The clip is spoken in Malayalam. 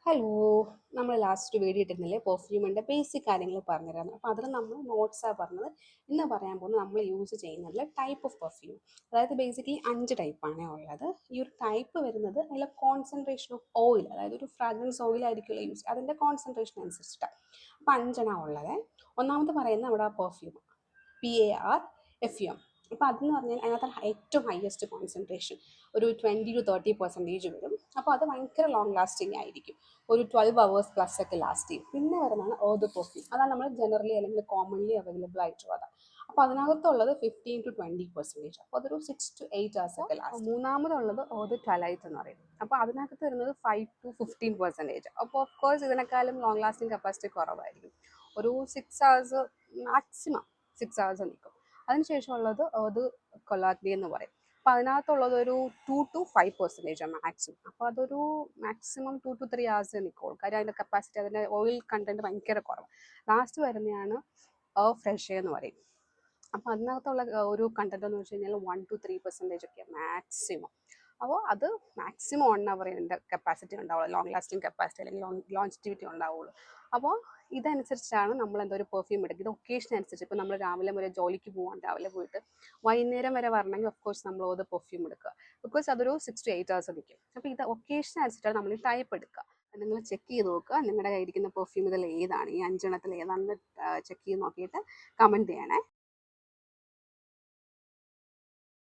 ഹലോ, നമ്മൾ ലാസ്റ്റ് വീഡിയോ ഇട്ടിരുന്നില്ലേ പെർഫ്യൂമിൻ്റെ ബേസിക് കാര്യങ്ങൾ പറഞ്ഞുതരാമെന്ന്. അപ്പോൾ അതിൽ നമ്മൾ നോട്ട്സാണ് പറഞ്ഞത്. ഇന്ന് പറയാൻ പോകുന്നത് നമ്മൾ യൂസ് ചെയ്യുന്നതിൽ ടൈപ്പ് ഓഫ് പെർഫ്യൂം. അതായത് ബേസിക്കലി 5 ടൈപ്പാണ് ഉള്ളത്. ഈ ഒരു ടൈപ്പ് വരുന്നത് അതിലെ കോൺസെൻട്രേഷൻ ഓഫ് ഓയിൽ, അതായത് ഒരു ഫ്രാഗ്രൻസ് ഓയിൽ ആയിരിക്കുമല്ലോ യൂസ്, അതിൻ്റെ കോൺസെൻട്രേഷൻ അനുസരിച്ചിട്ടാണ്. അപ്പോൾ 5 ഉള്ളത്. ഒന്നാമത് പറയുന്നത് നമ്മുടെ പെർഫ്യൂം PARFUM. അപ്പോൾ അതെന്ന് പറഞ്ഞാൽ അതിനകത്ത് ഏറ്റവും ഹയസ്റ്റ് കോൺസെൻട്രേഷൻ ഒരു 20-30% വരും. അപ്പോൾ അത് ഭയങ്കര ലോങ് ലാസ്റ്റിംഗ് ആയിരിക്കും. ഒരു 12 hours പ്ലസ് ഒക്കെ ലാസ്റ്റ് ചെയ്യും. പിന്നെ വരുന്നതാണ് ഓത് പെർഫ്യൂം. അതാണ് നമ്മൾ ജനറലി അല്ലെങ്കിൽ കോമൺലി അവൈലബിൾ ആയിട്ടുള്ളത്. അപ്പോൾ അതിനകത്തുള്ളത് 15-20%. അപ്പോൾ അതൊരു 6 to 8 hours ഒക്കെ ലാസ്റ്റ്. മൂന്നാമതുള്ളത് ഓത് ട്വലൈറ്റ് എന്ന് പറയും. അപ്പോൾ അതിനകത്ത് വരുന്നത് 5-15%. അപ്പോൾ ഓഫ് കോഴ്സ് ഇതിനേക്കാളും ലോങ് ലാസ്റ്റിംഗ് കപ്പാസിറ്റി കുറവായിരിക്കും. ഒരു 6 hours മാക്സിമം 6 hours നിൽക്കും. അതിനുശേഷമുള്ളത് അത് കൊലാഗ്നി എന്ന് പറയും. അപ്പോൾ അതിനകത്തുള്ളത് ഒരു 2-5% മാക്സിമം. അപ്പോൾ അതൊരു മാക്സിമം 2-3 hours നിൽക്കുള്ളൂ. കാര്യം അതിൻ്റെ കപ്പാസിറ്റി, അതിൻ്റെ ഓയിൽ കണ്ടൻറ്റ് ഭയങ്കര കുറവ്. ലാസ്റ്റ് വരുന്നതാണ് ഫ്രഷ് എന്ന് പറയും. അപ്പോൾ അതിനകത്തുള്ള ഒരു കണ്ടൻറ്റ് എന്ന് വെച്ച് കഴിഞ്ഞാൽ 1-3% ഒക്കെ മാക്സിമം. അപ്പോൾ അത് മാക്സിമം 1 hour ഇതിൻ്റെ കപ്പാസിറ്റി ഉണ്ടാവുള്ളൂ, ലോങ് ലാസ്റ്റിംഗ് കപ്പാസിറ്റി അല്ലെങ്കിൽ ലോഞ്ചിറ്റിവിറ്റി ഉണ്ടാവുള്ളൂ. അപ്പോൾ ഇതനുസരിച്ചാണ് നമ്മൾ എന്തോ ഒരു പെർഫ്യൂം എടുക്കുക. ഇത് ഒക്കേഷൻ അനുസരിച്ച്. ഇപ്പോൾ നമ്മൾ രാവിലെ മുതൽ ജോലിക്ക് പോകാൻ രാവിലെ പോയിട്ട് വൈകുന്നേരം വരെ വരണമെങ്കിൽ ഓഫ് കോഴ്സ് നമ്മൾ അത് പെർഫ്യൂം എടുക്കുക. ബിക്കോസ് അതൊരു 6-8 hours നിൽക്കും. അപ്പോൾ ഇത് ഒക്കേഷൻ അനുസരിച്ചാണ് നമ്മൾ ഈ ടൈപ്പ് എടുക്കുക. നിങ്ങൾ ചെക്ക് ചെയ്ത് നോക്കുക നിങ്ങളുടെ കയ്യിരിക്കുന്ന പെർഫ്യൂം ഇതിൽ ഏതാണ്, ഈ 5 ഏതാണെന്ന് ചെക്ക് ചെയ്ത് നോക്കിയിട്ട് കമൻറ്റ് ചെയ്യണേ.